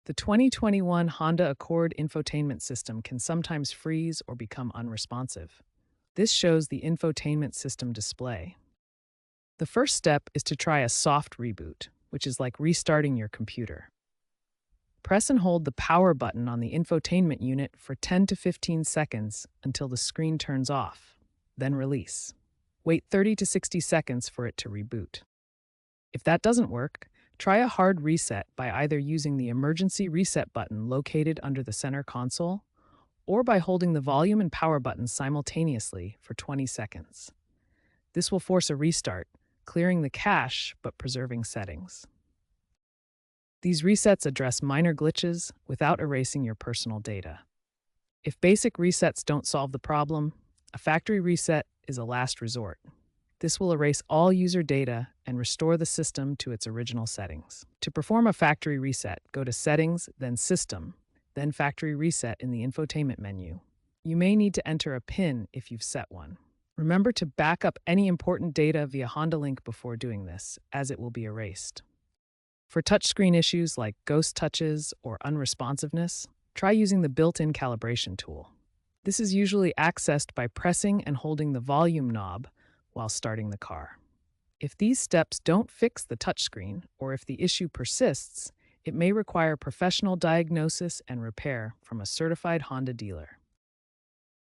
The 2021 Honda Accord infotainment system can sometimes freeze or become unresponsive. This shows the infotainment system display. The first step is to try a soft reboot, which is like restarting your computer. Press and hold the power button on the infotainment unit for 10 to 15 seconds until the screen turns off, then release. Wait 30 to 60 seconds for it to reboot. If that doesn't work, try a hard reset by either using the emergency reset button located under the center console or by holding the volume and power buttons simultaneously for 20 seconds. This will force a restart, clearing the cache but preserving settings. These resets address minor glitches without erasing your personal data. If basic resets don't solve the problem, a factory reset is a last resort. This will erase all user data and restore the system to its original settings. To perform a factory reset, go to Settings, then System, then Factory Reset in the infotainment menu. You may need to enter a PIN if you've set one. Remember to back up any important data via Honda Link before doing this, as it will be erased. For touchscreen issues like ghost touches or unresponsiveness, try using the built-in calibration tool. This is usually accessed by pressing and holding the volume knob while starting the car. If these steps don't fix the touchscreen, or if the issue persists, it may require professional diagnosis and repair from a certified Honda dealer.